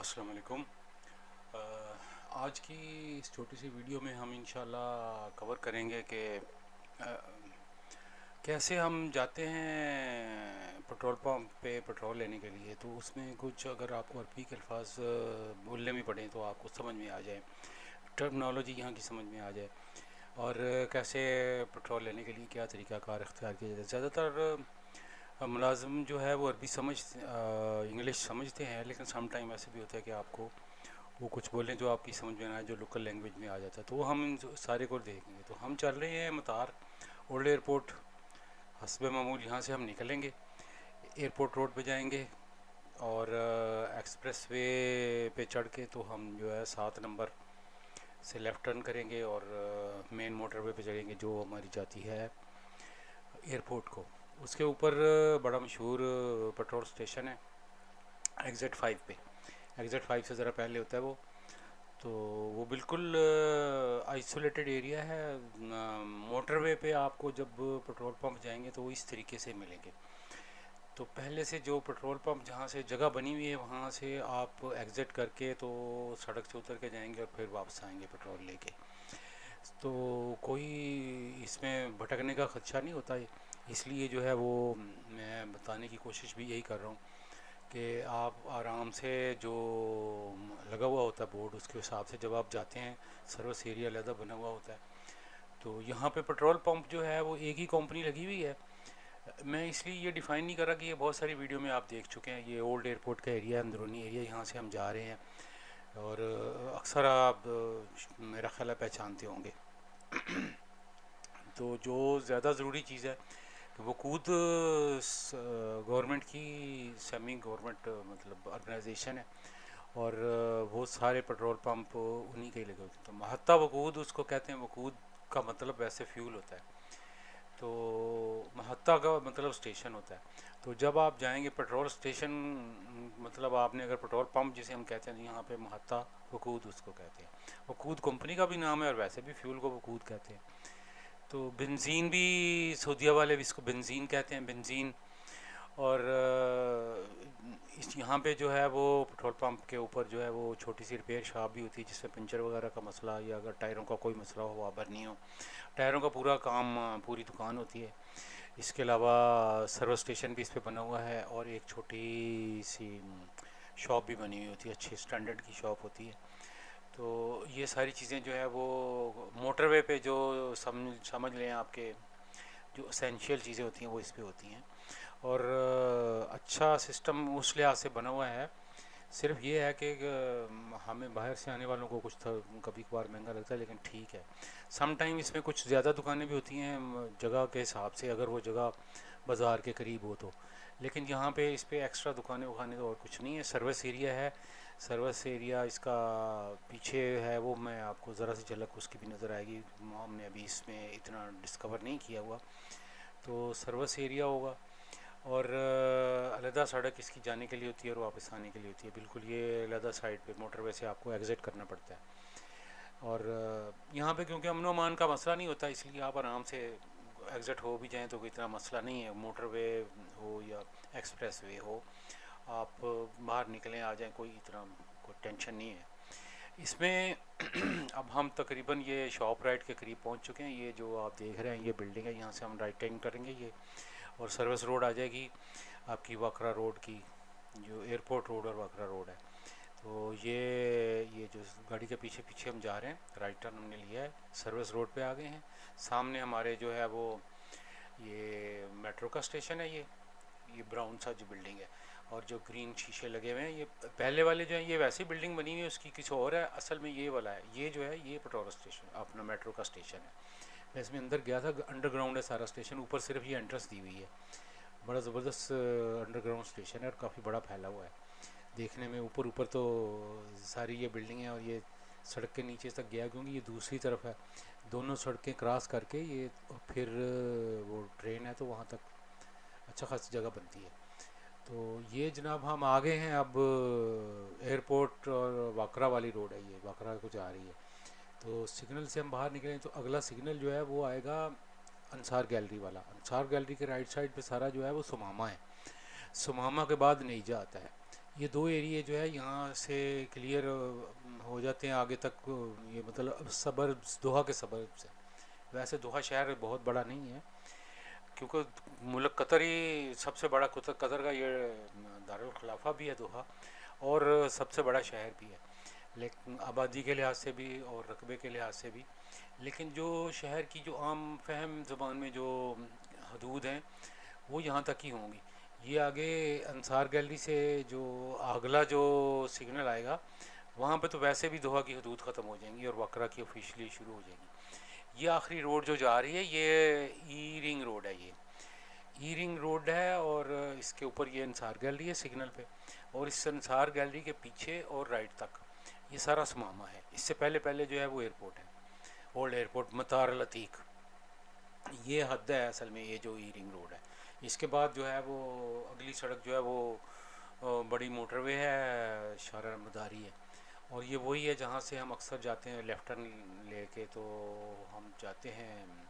अस्सलाम वालेकुम। आज की इस छोटी सी वीडियो में हम इंशाल्लाह कवर करेंगे कि कैसे हम जाते हैं पेट्रोल पंप पे पेट्रोल लेने के लिए। तो उसमें कुछ अगर आपको अरबी के अल्फाज बोलने में पड़े तो आपको समझ में आ जाए, टर्मिनोलॉजी यहाँ की समझ में आ जाए, और कैसे पेट्रोल लेने के लिए क्या तरीक़ाकार इख्तियार किया जाए। ज़्यादातर मुलाज़िम जो है वो अरबी इंग्लिश समझते हैं, लेकिन सम टाइम ऐसे भी होता है कि आपको वो कुछ बोलें जो आपकी समझ में ना आए, जो लोकल लैंग्वेज में आ जाता है। तो वो हम इन सारे को देखेंगे। तो हम चल रहे हैं मतार ओल्ड एयरपोर्ट। हस्बे मामूल यहाँ से हम निकलेंगे, एयरपोर्ट रोड पे जाएंगे और एक्सप्रेस वे पे चढ़ के तो हम जो है 7 नंबर से लेफ़्ट टर्न करेंगे और मेन मोटरवे पे चढ़ेंगे जो हमारी जाती है एयरपोर्ट को। उसके ऊपर बड़ा मशहूर पेट्रोल स्टेशन है एग्ज़िट 5 पे। एग्ज़िट 5 से ज़रा पहले होता है वो। तो वो बिल्कुल आइसोलेटेड एरिया है। मोटरवे पे आपको जब पेट्रोल पंप जाएंगे तो वो इस तरीके से मिलेंगे। तो पहले से जो पेट्रोल पंप जहाँ से जगह बनी हुई है वहाँ से आप एग्ज़िट करके तो सड़क से उतर के जाएंगे और फिर वापस आएंगे पेट्रोल लेके। तो कोई इसमें भटकने का ख़दशा नहीं होता है। इसलिए जो है वो मैं बताने की कोशिश भी यही कर रहा हूँ कि आप आराम से जो लगा हुआ होता है बोर्ड, उसके हिसाब से जब आप जाते हैं, सर्विस एरिया अलहदा बना हुआ होता है। तो यहाँ पे पेट्रोल पंप जो है वो एक ही कंपनी लगी हुई है। मैं इसलिए ये डिफ़ाइन नहीं कर रहा कि ये बहुत सारी वीडियो में आप देख चुके हैं। ये ओल्ड एयरपोर्ट का एरिया, अंदरूनी एरिया, यहाँ से हम जा रहे हैं। और अक्सर आप मेरा ख्याल है पहचानते होंगे। तो जो ज़्यादा ज़रूरी चीज़ है कि वकूद गवर्नमेंट की सेमी गवर्नमेंट मतलब ऑर्गेनाइजेशन है, और वो सारे पेट्रोल पंप उन्हीं के ही लगे होते हैं। तो महत्ता वकूद उसको कहते हैं। वकूद का मतलब वैसे फ्यूल होता है, तो महत्ता का मतलब स्टेशन होता है। तो जब आप जाएंगे पेट्रोल स्टेशन, मतलब आपने अगर पेट्रोल पंप जिसे हम कहते हैं यहाँ पे महत्ता वकूद उसको कहते हैं। वकूद कंपनी का भी नाम है और वैसे भी फ्यूल को वकूद कहते हैं। तो बेंजीन भी सऊदीया वाले भी इसको बेंजीन कहते हैं, बेंजीन। और इस यहाँ पे जो है वो पेट्रोल पंप के ऊपर जो है वो छोटी सी रिपेयर शॉप भी होती है, जिसमें पंचर वगैरह का मसला या अगर टायरों का कोई मसला हो, वाबर नहीं हो, टायरों का पूरा काम, पूरी दुकान होती है। इसके अलावा सर्विस स्टेशन भी इस पे बना हुआ है और एक छोटी सी शॉप भी बनी हुई होती है, अच्छी स्टैंडर्ड की शॉप होती है। तो ये सारी चीज़ें जो है वो मोटरवे पे जो समझ समझ लें आपके जो असेंशियल चीज़ें होती हैं वो इस पे होती हैं। और अच्छा सिस्टम उस लिहाज से बना हुआ है। सिर्फ ये है कि हमें बाहर से आने वालों को कुछ कभी कभार महंगा लगता है, लेकिन ठीक है। सम टाइम इसमें कुछ ज़्यादा दुकानें भी होती हैं जगह के हिसाब से, अगर वो जगह बाज़ार के करीब हो तो। लेकिन यहाँ पे इस पे एक्स्ट्रा दुकानें उखाने तो और कुछ नहीं है। सर्विस एरिया है। सर्विस एरिया इसका पीछे है, वो मैं आपको ज़रा सी झलक उसकी भी नज़र आएगी। हमने अभी इसमें इतना डिस्कवर नहीं किया हुआ। तो सर्विस एरिया होगा और अलहदा सड़क इसकी जाने के लिए होती है और वापस आने के लिए होती है। बिल्कुल ये अलहदा साइड पे मोटरवे से आपको एग्ज़िट करना पड़ता है। और यहाँ पे क्योंकि अमन अमान का मसला नहीं होता, इसलिए आप आराम से एग्ज़िट हो भी जाएँ तो कोई इतना मसला नहीं है। मोटरवे हो या एक्सप्रेस वे हो, आप बाहर निकलें आ जाएँ, कोई इतना कोई टेंशन नहीं है इसमें। अब हम तकरीबन ये शॉप राइट के करीब पहुँच चुके हैं। ये जो आप देख रहे हैं ये बिल्डिंग है, यहाँ से हम राइट टर्न करेंगे ये, और सर्विस रोड आ जाएगी आपकी वाकरा रोड की, जो एयरपोर्ट रोड और वाकरा रोड है। तो ये जो गाड़ी के पीछे पीछे हम जा रहे हैं, राइट टर्न हमने लिया है, सर्विस रोड पे आ गए हैं। सामने हमारे जो है वो ये मेट्रो का स्टेशन है। ये ब्राउन सा जो बिल्डिंग है और जो ग्रीन शीशे लगे हुए हैं, ये पहले वाले जो हैं ये वैसी बिल्डिंग बनी हुई है, उसकी कुछ और है। असल में ये वाला है, ये जो है ये पेट्रोल स्टेशन अपना मेट्रो का स्टेशन है। मैं इसमें अंदर गया था, अंडरग्राउंड है सारा स्टेशन, ऊपर सिर्फ ये एंट्रेंस दी हुई है। बड़ा ज़बरदस्त अंडरग्राउंड स्टेशन है और काफ़ी बड़ा फैला हुआ है देखने में। ऊपर ऊपर तो सारी ये बिल्डिंग है और ये सड़क के नीचे तक गया क्योंकि ये दूसरी तरफ है। दोनों सड़कें क्रॉस करके ये फिर वो ट्रेन है तो वहाँ तक अच्छा खासी जगह बनती है। तो ये जनाब हम आ गए हैं अब एयरपोर्ट, और वाकरा वाली रोड है, ये वाकरा को जा रही है। तो सिग्नल से हम बाहर निकले तो अगला सिग्नल जो है वो आएगा अंसार गैलरी वाला। अंसार गैलरी के राइट साइड पे सारा जो है वो सुमामा है। सुमामा के बाद नेइजा आता है। ये दो एरिया जो है यहाँ से क्लियर हो जाते हैं आगे तक। ये मतलब सबर्ब्स, दोहा के सबर्ब्स हैं। वैसे दोहा शहर बहुत बड़ा नहीं है, क्योंकि मुल्क कतर ही सबसे बड़ा, कतर कतर का ये दारुल खिलाफा भी है दोहा, और सबसे बड़ा शहर भी है, लेकिन आबादी के लिहाज से भी और रकबे के लिहाज से भी। लेकिन जो शहर की जो आम फहम ज़ुबान में जो हदूद हैं वो यहाँ तक ही होंगी। ये आगे अंसार गैलरी से जो अगला जो सिग्नल आएगा वहाँ पे तो वैसे भी दोहा की हदूद ख़त्म हो जाएंगी और वकरा की ऑफिशियली शुरू हो जाएगी। ये आखिरी रोड जो जा रही है ये ई रिंग रोड है। ये ई रिंग रोड है और इसके ऊपर ये अंसार गैलरी है सिग्नल पे, और इस अंसार गैलरी के पीछे और राइट तक ये सारा समामा है। इससे पहले पहले जो है वो एयरपोर्ट है, ओल्ड एयरपोर्ट मतार लतीक। ये हद है असल में, ये जो ई रिंग रोड है। इसके बाद जो है वो अगली सड़क जो है वो बड़ी मोटरवे है, शारा मदारी है। और ये वही है जहाँ से हम अक्सर जाते हैं लेफ़्ट टर्न लेके, तो हम जाते हैं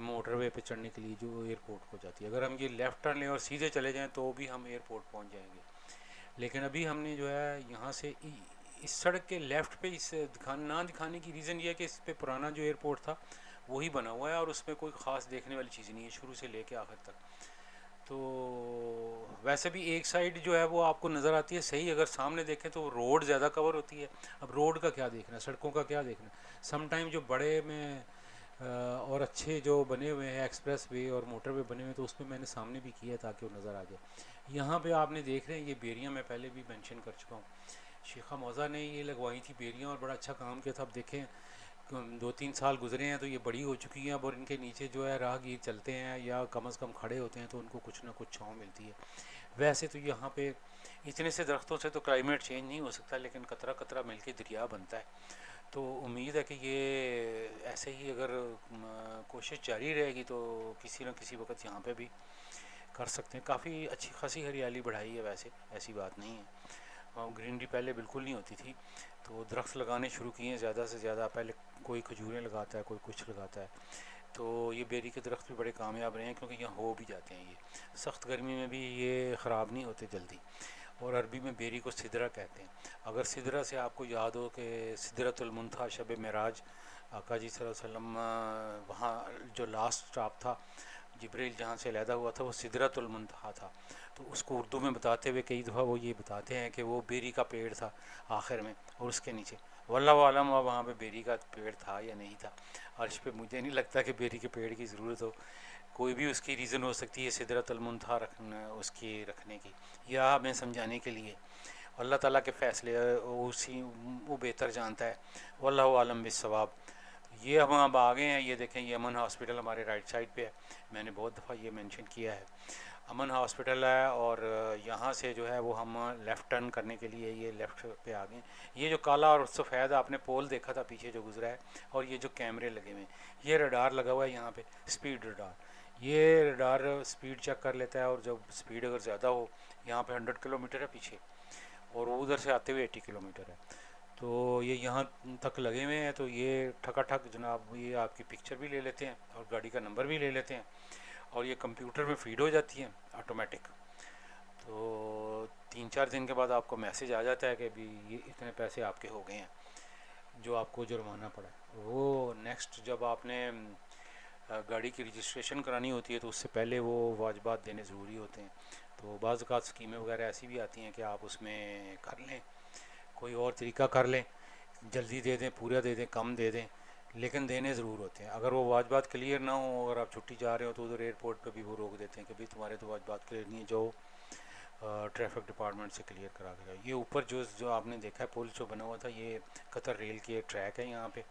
मोटरवे पे चढ़ने के लिए जो एयरपोर्ट को जाती है। अगर हम ये लेफ़्ट टर्न लें और सीधे चले जाएं तो भी हम एयरपोर्ट पहुंच जाएंगे। लेकिन अभी हमने जो है यहाँ से इस सड़क के लेफ़्ट पे इस ना दिखाने की रीज़न ये है कि इस पे पुराना जो एयरपोर्ट था वही बना हुआ है और उसमें कोई ख़ास देखने वाली चीज़ नहीं है शुरू से लेके आखिर तक। तो वैसे भी एक साइड जो है वो आपको नज़र आती है सही, अगर सामने देखें तो रोड ज़्यादा कवर होती है। अब रोड का क्या देखना, सड़कों का क्या देखना। सम टाइम जो बड़े में और अच्छे जो बने हुए हैं एक्सप्रेस वे और मोटर वे बने हुए तो उसमें मैंने सामने भी किया ताकि वो नज़र आ जाए। यहाँ पे आपने देख रहे हैं ये बेरियाँ, मैं पहले भी मेंशन कर चुका हूँ, शेखा मौज़ा ने ये लगवाई थी बेरियाँ और बड़ा अच्छा काम किया था। अब देखें 2-3 साल गुजरे हैं तो ये बड़ी हो चुकी हैं अब, और इनके नीचे जो है राहगीर चलते हैं या कम से कम खड़े होते हैं तो उनको कुछ ना कुछ छाँव मिलती है। वैसे तो यहाँ पे इतने से दरख्तों से तो क्लाइमेट चेंज नहीं हो सकता, लेकिन कतरा कतरा मिलके दरिया बनता है। तो उम्मीद है कि ये ऐसे ही अगर कोशिश जारी रहेगी तो किसी न किसी वक्त यहाँ पे भी कर सकते हैं। काफ़ी अच्छी खासी हरियाली बढ़ाई है, वैसे ऐसी बात नहीं है। ग्रीनरी पहले बिल्कुल नहीं होती थी, तो दरख्त लगाने शुरू किए हैं ज़्यादा से ज़्यादा। पहले कोई खजूरें लगाता है, कोई कुछ लगाता है, तो ये बेरी के दरख्त भी बड़े कामयाब रहे हैं क्योंकि यहाँ हो भी जाते हैं। ये सख्त गर्मी में भी ये ख़राब नहीं होते जल्दी। और अरबी में बेरी को सिदरा कहते हैं। अगर सिदरा से आपको याद हो कि सिदरतुल मुंतहा शब मेराज, आका जी सल्लल्लाहु अलैहि वसल्लम वहाँ जो लास्ट स्टॉप था जिब्रील जहाँ से अलहदा हुआ था वो सिदरतुल मुंतहा था। तो उसको उर्दू में बताते हुए कई दफ़ा वो ये बताते हैं कि वो बेरी का पेड़ था आखिर में, और उसके नीचे वल्लाहु आलम वहाँ पे बेरी का पेड़ था या नहीं था। अर्श पे मुझे नहीं लगता कि बेरी के पेड़ की ज़रूरत हो, कोई भी उसकी रीज़न हो सकती है सिदरतुल मुंतहा रखना, उसकी रखने की, या हमें समझाने के लिए। अल्लाह ताला के फ़ैसले उसी वो बेहतर जानता है, वल्लाहु आलम बिस्सवाब। ये हम अब आ गए हैं, ये देखें ये अमन हॉस्पिटल हमारे राइट साइड पे है। मैंने बहुत दफ़ा ये मेंशन किया है, अमन हॉस्पिटल है। और यहाँ से जो है वो हम लेफ़्ट टर्न करने के लिए ये लेफ़्ट पे आ गए। ये जो काला और सफ़ेद आपने पोल देखा था पीछे जो गुजरा है, और ये जो कैमरे लगे हुए हैं, ये रडार लगा हुआ है यहाँ पे, स्पीड रडार। ये रडार स्पीड चेक कर लेता है, और जब स्पीड अगर ज़्यादा हो, यहाँ पे 100 किलोमीटर है पीछे और वो उधर से आते हुए 80 किलोमीटर है, तो ये यहाँ तक लगे हुए हैं। तो ये ठकाठक जनाब ये आपकी पिक्चर भी ले लेते हैं और गाड़ी का नंबर भी ले लेते हैं, और ये कंप्यूटर में फीड हो जाती है ऑटोमेटिक। तो 3-4 दिन के बाद आपको मैसेज आ जाता है कि अभी ये इतने पैसे आपके हो गए हैं जो आपको जुर्माना पड़ा है। वो नेक्स्ट जब आपने गाड़ी की रजिस्ट्रेशन करानी होती है तो उससे पहले वो वाजबात देने ज़रूरी होते हैं। तो बाज़ अवत स्कीमें वगैरह ऐसी भी आती हैं कि आप उसमें कर लें, कोई और तरीका कर लें, जल्दी दे दें, पूरा दे दें, कम दे दें, लेकिन देने ज़रूर होते हैं। अगर वो वाजबात क्लियर ना हो, अगर आप छुट्टी जा रहे हो तो उधर एयरपोर्ट पे भी वो रोक देते हैं कि भाई तुम्हारे तो वाजबात क्लियर नहीं है, जो ट्रैफिक डिपार्टमेंट से क्लियर करा के जाओ। ये ऊपर जो जो आपने देखा है पुल जो बना हुआ था, ये कतर रेल की एक ट्रैक है यहाँ पे,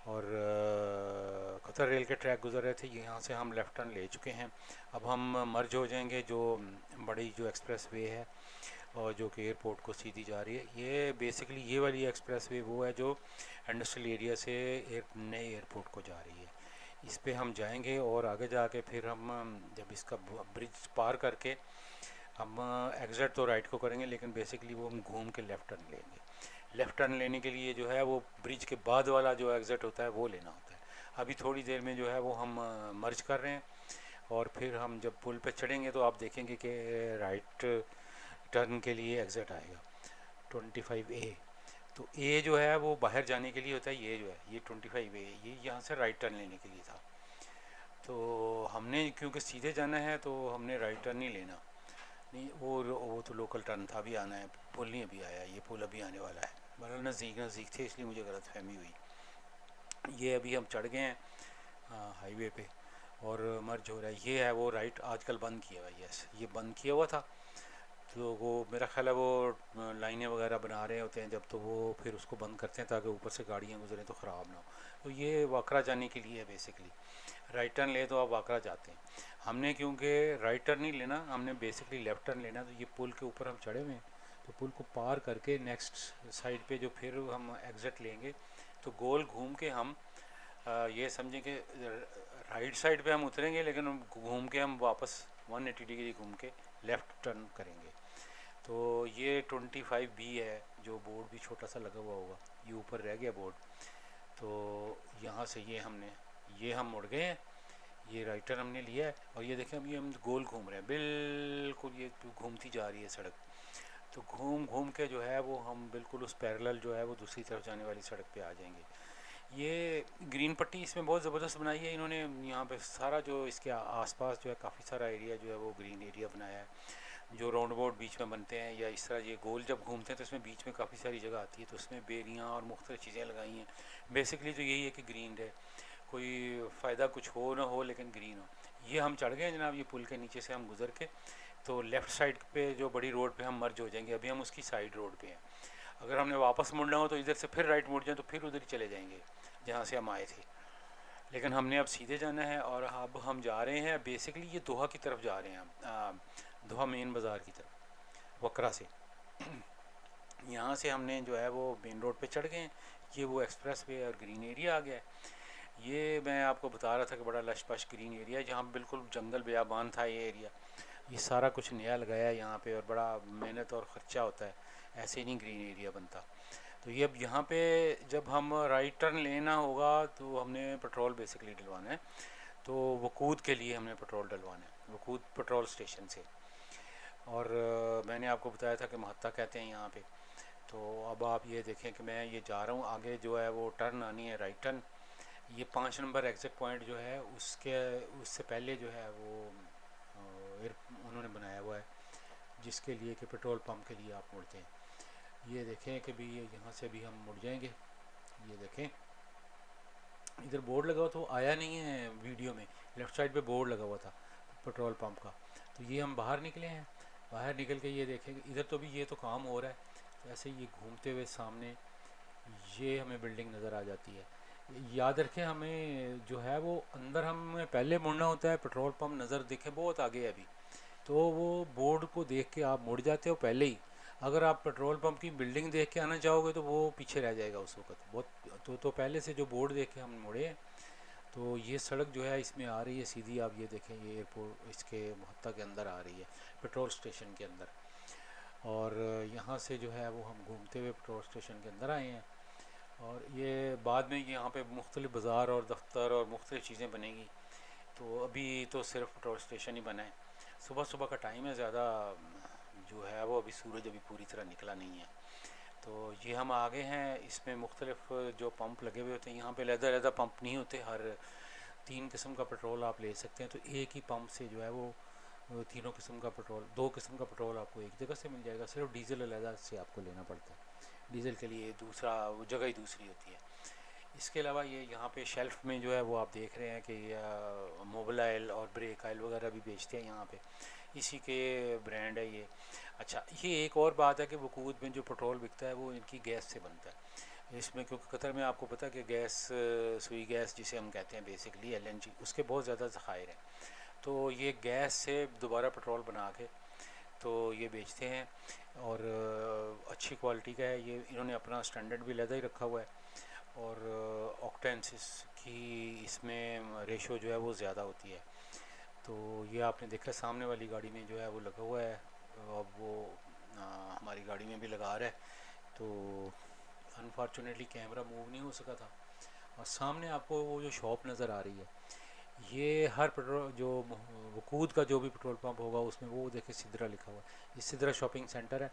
और कतर रेल के ट्रैक गुजर रहे थे, यहाँ से हम लेफ़्ट टर्न ले चुके हैं। अब हम मर्ज हो जाएंगे जो बड़ी जो एक्सप्रेस वे है और जो कि एयरपोर्ट को सीधी जा रही है। ये बेसिकली ये वाली एक्सप्रेस वे वो है जो इंडस्ट्रियल एरिया से नए एयरपोर्ट को जा रही है। इस पे हम जाएंगे और आगे जाके फिर हम जब इसका ब्रिज पार करके हम एग्ज़िट तो राइट को करेंगे, लेकिन बेसिकली वो हम घूम के लेफ़्ट टर्न लेंगे। लेफ़्ट टर्न लेने के लिए जो है वो ब्रिज के बाद वाला जो एग्ज़िट होता है वो लेना होता है। अभी थोड़ी देर में जो है वो हम मर्ज कर रहे हैं, और फिर हम जब पुल पे चढ़ेंगे तो आप देखेंगे कि राइट टर्न के लिए एग्ज़िट आएगा 25A। तो ए जो है वो बाहर जाने के लिए होता है, ये जो है ये 25A ये यहाँ से राइट टर्न लेने के लिए था। तो हमने क्योंकि सीधे जाना है तो हमने राइट टर्न नहीं लेना, नहीं वो तो लोकल टर्न था, अभी आना है, पुल नहीं अभी आया, ये पुल अभी आने वाला है, बड़ा नज़दीक नज़दीक थे इसलिए मुझे गलत फहमी हुई। ये अभी हम चढ़ गए हैं हाईवे पे और मर्ज हो रहा है, ये है वो राइट आजकल बंद किया हुआ है, यस ये बंद किया हुआ था। तो वो मेरा ख्याल है वो लाइनें वगैरह बना रहे होते हैं जब, तो वो फिर उसको बंद करते हैं ताकि ऊपर से गाड़ियाँ गुजरें तो ख़राब ना हो। तो ये वाकरा जाने के लिए है बेसिकली, राइट टर्न ले तो आप वाकरा जाते हैं। हमने क्योंकि राइट टर्न नहीं लेना, हमने बेसिकली लेफ़्ट टर्न लेना, तो ये पुल के ऊपर हम चढ़े हुए हैं, तो पुल को पार करके नेक्स्ट साइड पे जो फिर हम एग्ज़िट लेंगे तो गोल घूम के हम ये समझें कि राइट साइड पे हम उतरेंगे, लेकिन हम घूम के हम वापस 180 डिग्री घूम के लेफ़्ट टर्न करेंगे। तो ये 25B है, जो बोर्ड भी छोटा सा लगा हुआ होगा, ये ऊपर रह गया बोर्ड। तो यहाँ से ये हम मुड़ गए हैं, ये राइट टर्न हमने लिया है, और ये देखें अभी हम गोल घूम रहे हैं, बिल्कुल ये घूमती जा रही है सड़क। तो घूम घूम के जो है वो हम बिल्कुल उस पैरेलल जो है वो दूसरी तरफ जाने वाली सड़क पे आ जाएंगे। ये ग्रीन पट्टी इसमें बहुत ज़बरदस्त बनाई है इन्होंने, यहाँ पे सारा जो इसके आसपास जो है काफ़ी सारा एरिया जो है वो ग्रीन एरिया बनाया है। जो राउंड अबाउट बीच में बनते हैं या इस तरह ये गोल जब घूमते हैं तो इसमें बीच में काफ़ी सारी जगह आती है, तो उसमें बेरियाँ और मुख्तलिफ़ चीज़ें लगाई हैं। बेसिकली तो यही है कि ग्रीन रहे, कोई फ़ायदा कुछ हो ना हो लेकिन ग्रीन हो। ये हम चढ़ गए हैं जनाब, ये पुल के नीचे से हम गुज़र के, तो लेफ़्ट साइड पे जो बड़ी रोड पे हम मर्ज हो जाएंगे, अभी हम उसकी साइड रोड पे हैं। अगर हमने वापस मुड़ना हो तो इधर से फिर राइट मुड़ जाए तो फिर उधर ही चले जाएंगे जहाँ से हम आए थे, लेकिन हमने अब सीधे जाना है। और अब हम जा रहे हैं बेसिकली ये दोहा की तरफ जा रहे हैं हम, दोहा मेन बाज़ार की तरफ वकरा से। यहाँ से हमने जो है वो मेन रोड पे चढ़ गए हैं, ये वो एक्सप्रेस वे और ग्रीन एरिया आ गया है। ये मैं आपको बता रहा था कि बड़ा लश पश ग्रीन एरिया है, जहाँ बिल्कुल जंगल बेयाबान था ये एरिया, ये सारा कुछ नया लगाया है यहाँ पे और बड़ा मेहनत और ख़र्चा होता है, ऐसे नहीं ग्रीन एरिया बनता। तो ये अब यहाँ पे जब हम राइट टर्न लेना होगा तो हमने पेट्रोल बेसिकली डलवाना है, तो वकूद के लिए हमने पेट्रोल डलवाना है वकूद पेट्रोल स्टेशन से। और मैंने आपको बताया था कि महत्ता कहते हैं यहाँ पे। तो अब आप ये देखें कि मैं ये जा रहा हूँ आगे, जो है वो टर्न आनी है राइट टर्न, ये 5 नंबर एग्जिट पॉइंट जो है उसके उससे पहले जो है वो उन्होंने बनाया हुआ है जिसके लिए कि पेट्रोल पंप के लिए आप मुड़ते हैं। ये देखें कि भी यहाँ से भी हम मुड़ जाएंगे, ये देखें इधर बोर्ड लगा हुआ तो आया नहीं है वीडियो में, लेफ़्ट साइड पे बोर्ड लगा हुआ था पेट्रोल पंप का। तो ये हम बाहर निकले हैं, बाहर निकल के ये देखेंगे इधर तो भी ये तो काम हो रहा है, तो ऐसे ये घूमते हुए सामने ये हमें बिल्डिंग नज़र आ जाती है। याद रखें हमें जो है वो अंदर हमें पहले मुड़ना होता है, पेट्रोल पंप नज़र देखें बहुत आगे है अभी, तो वो बोर्ड को देख के आप मुड़ जाते हो पहले ही। अगर आप पेट्रोल पंप की बिल्डिंग देख के आना चाहोगे तो वो पीछे रह जाएगा उस वक्त बहुत। तो पहले से जो बोर्ड देख के हम मुड़े हैं। तो ये सड़क जो है इसमें आ रही है सीधी, आप ये देखें ये एयरपोर्ट इसके महत्ता के अंदर आ रही है, पेट्रोल स्टेशन के अंदर। और यहाँ से जो है वो हम घूमते हुए पेट्रोल स्टेशन के अंदर आए हैं। और ये बाद में यहाँ पे मुख्तलिफ़ बाज़ार और दफ्तर और मुख्तलिफ़ चीज़ें बनेंगी, तो अभी तो सिर्फ पेट्रोल स्टेशन ही बना है। सुबह सुबह का टाइम है, ज़्यादा जो है वो अभी सूरज अभी पूरी तरह निकला नहीं है। तो ये हम आगे हैं, इसमें मुख्तलिफ़ जो पंप लगे हुए होते हैं, यहाँ पे लहदा पंप नहीं होते, हर 3 किस्म का पेट्रोल आप ले सकते हैं। तो एक ही पंप से जो है वो तीनों किस्म का पेट्रोल, 2 किस्म का पेट्रोल आपको एक जगह से मिल जाएगा, सिर्फ डीज़ल अलहदा से आपको लेना पड़ता है। डीज़ल के लिए दूसरा वो जगह ही दूसरी होती है। इसके अलावा ये यहाँ पे शेल्फ़ में जो है वो आप देख रहे हैं कि मोबिल ऑयल और ब्रेक ऑयल वगैरह भी बेचते हैं यहाँ पे, इसी के ब्रांड है ये। अच्छा ये एक और बात है कि वकूद में जो पेट्रोल बिकता है वो इनकी गैस से बनता है इसमें, क्योंकि कतर में आपको पता है कि गैस सुई गैस जिसे हम कहते हैं बेसिकली LNG, उसके बहुत ज़्यादा ज़खायर हैं। तो ये गैस से दोबारा पेट्रोल बना के तो ये बेचते हैं, और अच्छी क्वालिटी का है ये, इन्होंने अपना स्टैंडर्ड भी लहदा ही रखा हुआ है। और ऑक्टेंसिस की इसमें रेशो जो है वो ज़्यादा होती है। तो ये आपने देखा सामने वाली गाड़ी में जो है वो लगा हुआ है, अब वो हमारी गाड़ी में भी लगा रहा है। तो अनफॉर्चुनेटली कैमरा मूव नहीं हो सका था। और सामने आपको वो जो शॉप नज़र आ रही है, ये हर पेट्रोल जो वकूद का जो भी पेट्रोल पंप होगा उसमें वो देखे सिद्रा लिखा हुआ है। ये सिद्रा शॉपिंग सेंटर है।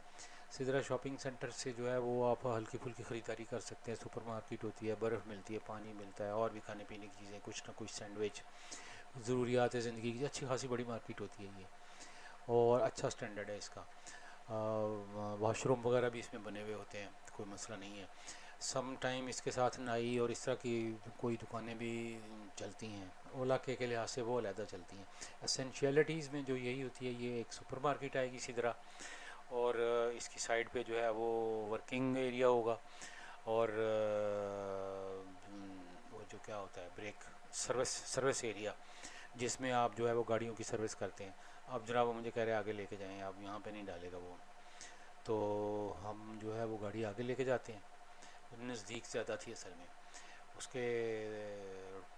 सिद्रा शॉपिंग सेंटर से जो है वो आप हल्की फुल्की ख़रीदारी कर सकते हैं। सुपर मार्केट होती है, बर्फ़ मिलती है, पानी मिलता है, और भी खाने पीने की चीज़ें, कुछ ना कुछ सैंडविच, ज़रूरियात है ज़िंदगी की, अच्छी खासी बड़ी मार्केट होती है ये। और अच्छा स्टैंडर्ड है इसका। वॉशरूम वगैरह भी इसमें बने हुए होते हैं, कोई मसला नहीं है। सम टाइम इसके साथ नाई और इस तरह की कोई दुकानें भी चलती हैं। ओला के लिहाज से वो अलहदा चलती हैं। एसेंशियलिटीज़ में जो यही होती है, ये एक सुपर मार्केट आएगी इसी तरह, और इसकी साइड पे जो है वो वर्किंग एरिया होगा, और वो जो क्या होता है ब्रेक सर्विस एरिया, जिसमें आप जो है वो गाड़ियों की सर्विस करते हैं। अब जनाब वो मुझे कह रहे हैं आगे लेके जाएं, आप यहाँ पे नहीं डालेगा वो, तो हम जो है वो गाड़ी आगे लेके जाते हैं। नज़दीक ज़्यादा थी असल में, उसके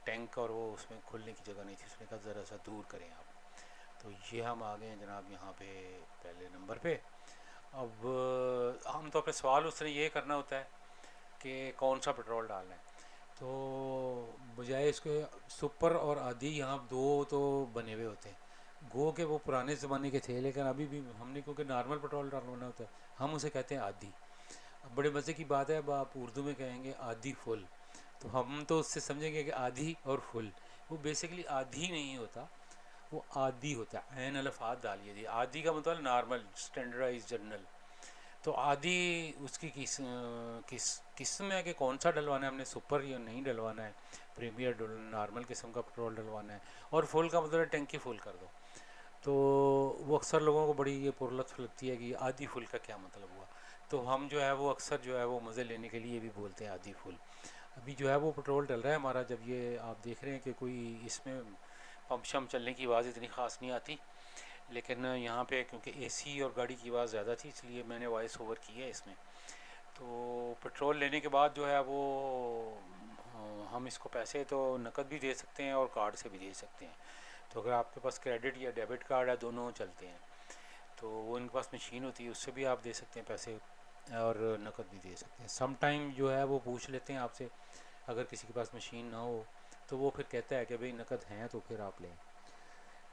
टैंक और वो उसमें खुलने की जगह नहीं थी, उसने कहा ज़रा सा दूर करें आप। तो ये हम आ गए हैं जनाब यहाँ पे पहले नंबर पे। अब आमतौर पे सवाल उसने ये करना होता है कि कौन सा पेट्रोल डालना है। तो बजाय इसके सुपर और आदि यहाँ दो तो बने हुए होते हैं। गो के वो पुराने ज़माने के थे, लेकिन अभी भी हमने, क्योंकि नॉर्मल पेट्रोल डालना होता है, हम उसे कहते हैं आदि। अब बड़े मज़े की बात है, अब आप उर्दू में कहेंगे आदि फुल, तो हम तो उससे समझेंगे कि आधी और फुल। वो बेसिकली आधी नहीं होता, वो आदि होता है। ऐन अलफ आद डालिए जी। आदि का मतलब नॉर्मल, स्टैंडर्डाइज, जनरल। तो आदि उसकी किस किस्म है कि कौन सा डलवाना है हमने, सुपर या नहीं डलवाना है, प्रीमियर नॉर्मल किस्म का पेट्रोल डलवाना है। और फुल का मतलब टंकी फुल कर दो। तो वो अक्सर लोगों को बड़ी ये पुरलत लगती है कि आधी फुल का क्या मतलब हुआ। तो हम जो है वो अक्सर जो है वो मज़े लेने के लिए भी बोलते हैं आधी फुल। अभी जो है वो पेट्रोल डल रहा है हमारा, जब ये आप देख रहे हैं कि कोई इसमें पंप शम चलने की आवाज़ इतनी ख़ास नहीं आती, लेकिन यहाँ पे क्योंकि एसी और गाड़ी की आवाज़ ज़्यादा थी, इसलिए मैंने वॉइस ओवर की है इसमें। तो पेट्रोल लेने के बाद जो है वो हम इसको पैसे तो नकद भी दे सकते हैं और कार्ड से भी दे सकते हैं। तो अगर आपके पास क्रेडिट या डेबिट कार्ड है, दोनों चलते हैं, तो वो इनके पास मशीन होती है, उससे भी आप दे सकते हैं पैसे, और नकद भी दे सकते हैं। सम टाइम जो है वो पूछ लेते हैं आपसे, अगर किसी के पास मशीन ना हो तो वो फिर कहता है कि भाई नकद हैं तो फिर आप लें।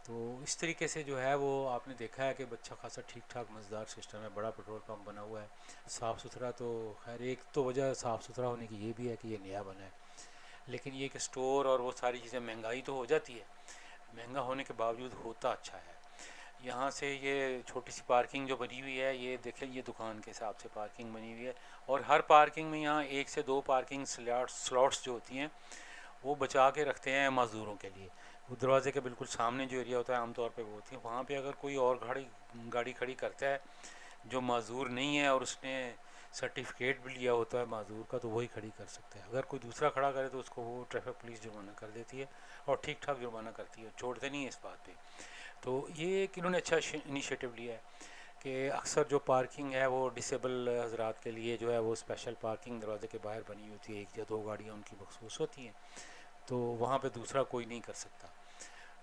तो इस तरीके से जो है वो आपने देखा है कि अच्छा खासा ठीक ठाक मज़ेदार सिस्टम है, बड़ा पेट्रोल पंप बना हुआ है, साफ़ सुथरा। तो खैर एक तो वजह साफ़ सुथरा होने की ये भी है कि ये नया बना है, लेकिन ये कि स्टोर और वो सारी चीज़ें, महंगाई तो हो जाती है, महंगा होने के बावजूद होता अच्छा है। यहाँ से ये छोटी सी पार्किंग जो बनी हुई है, ये देखें, ये दुकान के हिसाब से पार्किंग बनी हुई है, और हर पार्किंग में यहाँ एक से दो पार्किंग स्लॉट्स जो होती हैं वो बचा के रखते हैं मज़दूरों के लिए। वो दरवाजे के बिल्कुल सामने जो एरिया होता है आमतौर पे वो होती है, वहाँ पे अगर कोई और गाड़ी खड़ी करता है जो माजूर नहीं है और उसने सर्टिफिकेट भी लिया होता है माजूर का, तो वही खड़ी कर सकता है। अगर कोई दूसरा खड़ा करे तो उसको वो ट्रैफिक पुलिस जुर्माना कर देती है, और ठीक ठाक जुर्माना करती है, छोड़ते नहीं है इस बात पे। तो ये एक इन्होंने अच्छा इनिशिएटिव लिया है कि अक्सर जो पार्किंग है वो डिसेबल हजरात के लिए जो है वो स्पेशल पार्किंग दरवाजे के बाहर बनी होती है, एक या दो गाड़ियाँ उनकी मखसूस होती हैं, तो वहाँ पे दूसरा कोई नहीं कर सकता।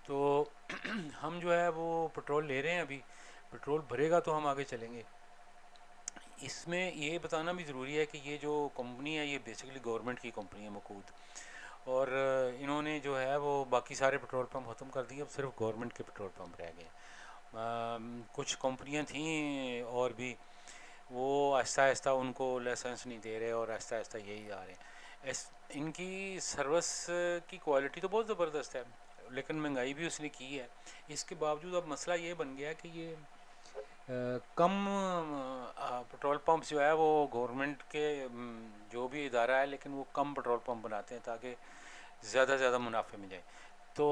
तो हम जो है वो पेट्रोल ले रहे हैं अभी, पेट्रोल भरेगा तो हम आगे चलेंगे। इसमें ये बताना भी ज़रूरी है कि ये जो कंपनी है ये बेसिकली गवर्नमेंट की कंपनी है मकूद, और इन्होंने जो है वो बाकी सारे पेट्रोल पंप ख़त्म कर दिए, अब सिर्फ गवर्नमेंट के पेट्रोल पंप रह गए। कुछ कंपनियां थी और भी, वो आहिस्ता आहिस्ता उनको लाइसेंस नहीं दे रहे, और आहिस्ता आहिस्ता यही आ रहे हैं। इनकी सर्विस की क्वालिटी तो बहुत ज़बरदस्त है, लेकिन महंगाई भी उसने की है। इसके बावजूद अब मसला ये बन गया कि ये कम पेट्रोल पंप जो है वो गवर्नमेंट के जो भी इदारा है, लेकिन वो कम पेट्रोल पंप बनाते हैं ताकि ज़्यादा से ज़्यादा मुनाफे में जाए। तो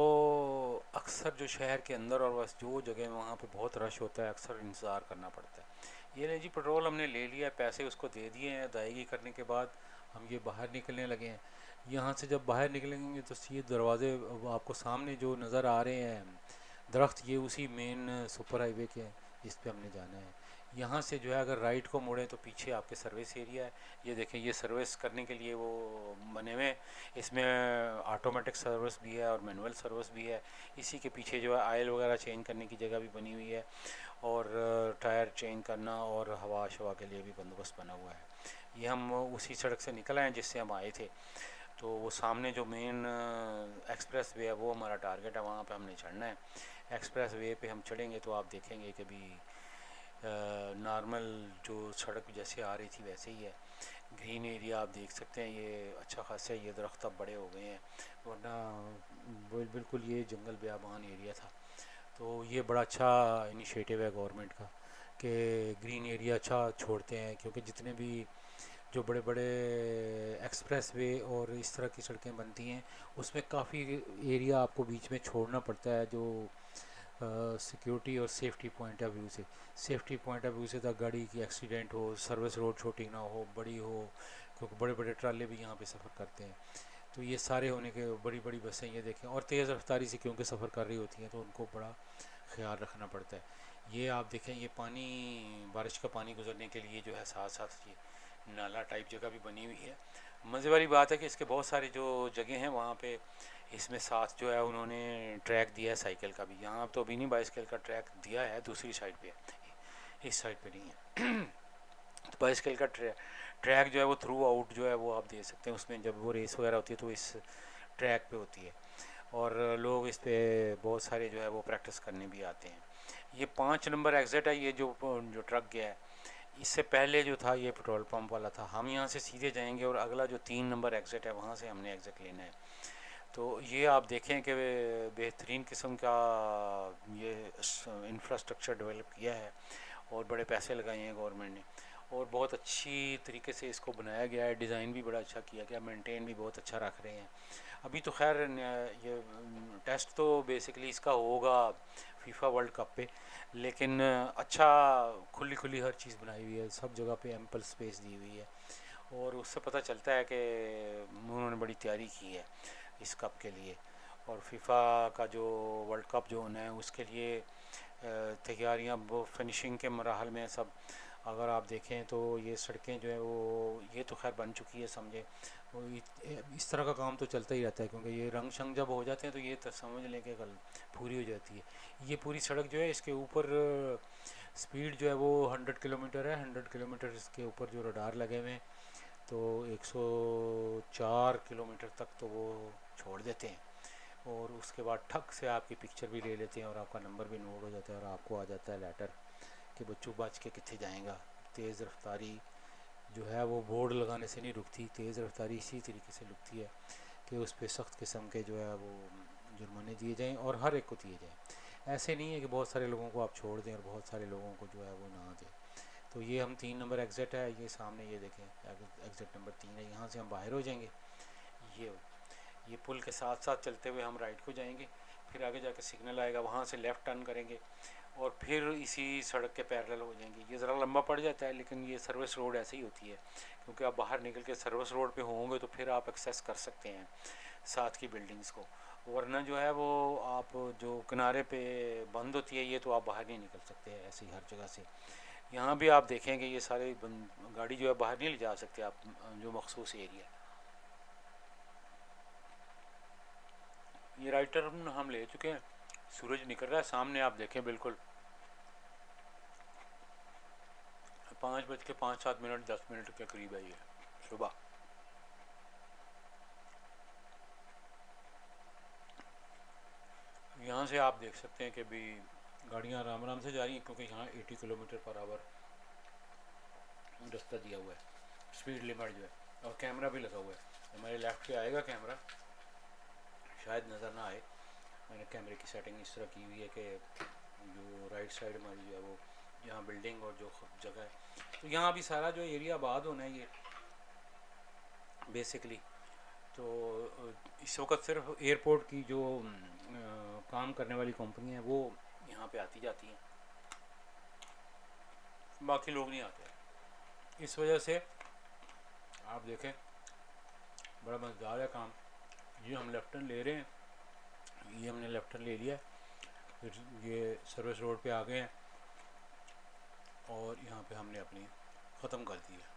अक्सर जो शहर के अंदर और बस जो जगह वहाँ पे बहुत रश होता है, अक्सर इंतज़ार करना पड़ता है। ये नहीं जी पेट्रोल हमने ले लिया है, पैसे उसको दे दिए हैं, अदायगी करने के बाद हम ये बाहर निकलने लगे हैं। यहाँ से जब बाहर निकलेंगे तो ये दरवाज़े आपको सामने जो नज़र आ रहे हैं दरख्त, ये उसी मेन सुपर हाईवे के हैं जिस पे हमने जाना है। यहाँ से जो है अगर राइट को मुड़े तो पीछे आपके सर्विस एरिया है। ये देखें, ये सर्विस करने के लिए वो बने हुए, इसमें ऑटोमेटिक सर्विस भी है और मैनुअल सर्विस भी है। इसी के पीछे जो है आयल वगैरह चेंज करने की जगह भी बनी हुई है, और टायर चेंज करना और हवा शवा के लिए भी बंदोबस्त बना हुआ है। ये हम उसी सड़क से निकल आए जिससे हम आए थे। तो वो सामने जो मेन एक्सप्रेस वे है वो हमारा टारगेट है, वहाँ पे हमने चढ़ना है। एक्सप्रेस वे पे हम चढ़ेंगे तो आप देखेंगे कि भी नॉर्मल जो सड़क जैसे आ रही थी वैसे ही है। ग्रीन एरिया आप देख सकते हैं, ये अच्छा खासा ये दरख्त अब बड़े हो गए हैं, वरना बिल्कुल ये जंगल बियाबान एरिया था। तो ये बड़ा अच्छा इनिशिएटिव है गवर्नमेंट का कि ग्रीन एरिया अच्छा छोड़ते हैं, क्योंकि जितने भी जो बड़े बड़े एक्सप्रेस वे और इस तरह की सड़कें बनती हैं उसमें काफ़ी एरिया आपको बीच में छोड़ना पड़ता है, जो सिक्योरिटी और सेफ्टी पॉइंट ऑफ व्यू से, सेफ्टी पॉइंट ऑफ व्यू से तक गाड़ी की एक्सीडेंट हो, सर्विस रोड छोटी ना हो बड़ी हो, क्योंकि बड़े बड़े ट्राले भी यहाँ पे सफ़र करते हैं। तो ये सारे होने के, बड़ी बड़ी बसें ये देखें, और तेज़ रफ्तारी से क्योंकि सफ़र कर रही होती हैं तो उनको बड़ा ख्याल रखना पड़ता है। ये आप देखें, ये पानी, बारिश का पानी गुजरने के लिए जो है साथ साथ ये नाला टाइप जगह भी बनी हुई है। मज़े वाली बात है कि इसके बहुत सारी जो जगह हैं वहाँ पे इसमें साथ जो है उन्होंने ट्रैक दिया है साइकिल का भी। यहाँ तो अभी नहीं बाइसिकल का ट्रैक दिया है, दूसरी साइड पे है, इस साइड पे नहीं है। तो बाइसिकल का ट्रैक जो है वो थ्रू आउट जो है वो आप दे सकते हैं, उसमें जब वो रेस वगैरह होती है तो इस ट्रैक पे होती है, और लोग इस पे बहुत सारे जो है वो प्रैक्टिस करने भी आते हैं। ये 5 नंबर एग्ज़िट है, ये जो जो ट्रक गया है। इससे पहले जो था ये पेट्रोल पंप वाला था। हम यहाँ से सीधे जाएंगे और अगला जो 3 नंबर एग्ज़िट है वहाँ से हमने एग्ज़िट लेना है। तो ये आप देखें कि बेहतरीन किस्म का ये इंफ्रास्ट्रक्चर डेवलप किया है और बड़े पैसे लगाए हैं गवर्नमेंट ने, और बहुत अच्छी तरीके से इसको बनाया गया है। डिज़ाइन भी बड़ा अच्छा किया गया, मेंटेन भी बहुत अच्छा रख रहे हैं। अभी तो खैर ये टेस्ट तो बेसिकली इसका होगा फीफा वर्ल्ड कप पे, लेकिन अच्छा खुली खुली हर चीज़ बनाई हुई है, सब जगह पे एम्पल स्पेस दी हुई है, और उससे पता चलता है कि उन्होंने बड़ी तैयारी की है इस कप के लिए। और फीफा का जो वर्ल्ड कप जो होना है उसके लिए तैयारियां वो फिनिशिंग के मराहल में सब। अगर आप देखें तो ये सड़कें जो है वो ये तो खैर बन चुकी है समझे, वो इस तरह का काम तो चलता ही रहता है, क्योंकि ये रंग शंग जब हो जाते हैं तो ये तो समझ लें कि कल पूरी हो जाती है। ये पूरी सड़क जो है इसके ऊपर स्पीड जो है वो 100 किलोमीटर है, 100 किलोमीटर इसके ऊपर जो रडार लगे हुए हैं, तो 104 किलोमीटर तक तो वो छोड़ देते हैं, और उसके बाद ठक से आपकी पिक्चर भी ले लेते हैं और आपका नंबर भी नोट हो जाता है, और आपको आ जाता है लेटर कि बच्चों बच के कितने जाएगा। तेज़ रफ्तारी जो है वो बोर्ड लगाने से नहीं रुकती, तेज़ रफ्तारी इसी तरीके से रुकती है कि उस पर सख्त किस्म के जो है वो जुर्माने दिए जाएँ, और हर एक को दिए जाएँ। ऐसे नहीं है कि बहुत सारे लोगों को आप छोड़ दें और बहुत सारे लोगों को जो है वो ना दें। तो ये हम 3 नंबर एग्ज़िट है, ये सामने ये देखें एग्ज़िट नंबर 3 है, यहाँ से हम बाहर हो जाएंगे। ये पुल के साथ साथ चलते हुए हम राइट को जाएंगे, फिर आगे जाके सिग्नल आएगा, वहाँ से लेफ़्ट टर्न करेंगे और फिर इसी सड़क के पैरेलल हो जाएंगे। ये ज़रा लंबा पड़ जाता है, लेकिन ये सर्विस रोड ऐसे ही होती है, क्योंकि आप बाहर निकल के सर्विस रोड पे होंगे तो फिर आप एक्सेस कर सकते हैं साथ की बिल्डिंग्स को, वरना जो है वो आप जो किनारे पे बंद होती है ये तो आप बाहर नहीं निकल सकते हैं ऐसी हर जगह से। यहाँ भी आप देखेंगे ये सारे गाड़ी जो है बाहर नहीं ले जा सकते आप, जो मखसूस एरिया। ये राइट टर्न हम ले चुके हैं, सूरज निकल रहा है सामने, आप देखें बिल्कुल 5:05 10 के करीब है ये सुबह। यहाँ से आप देख सकते हैं कि भी गाड़ियाँ आराम आराम से जा रही हैं, क्योंकि यहाँ 80 किलोमीटर पर आवर रास्ता दिया हुआ है, स्पीड लिमिट जो है, और कैमरा भी लगा हुआ है। हमारे लेफ़्ट पे आएगा कैमरा, शायद नज़र ना आए, मैंने कैमरे की सेटिंग इस तरह की हुई है कि जो राइट साइड हमारी जो है वो यहाँ बिल्डिंग और जो जगह है, तो यहाँ भी सारा जो एरिया आबाद होना है ये बेसिकली। तो इस वक्त सिर्फ एयरपोर्ट की जो काम करने वाली कंपनी है वो यहाँ पे आती जाती हैं, बाकी लोग नहीं आते। इस वजह से आप देखें बड़ा मज़ेदार है काम। ये हम लेफ्ट टर्न ले रहे हैं, ये हमने लेफ्ट टर्न ले लिया, फिर ये सर्विस रोड पे आ गए हैं और यहाँ पे हमने अपनी ख़त्म कर दी है।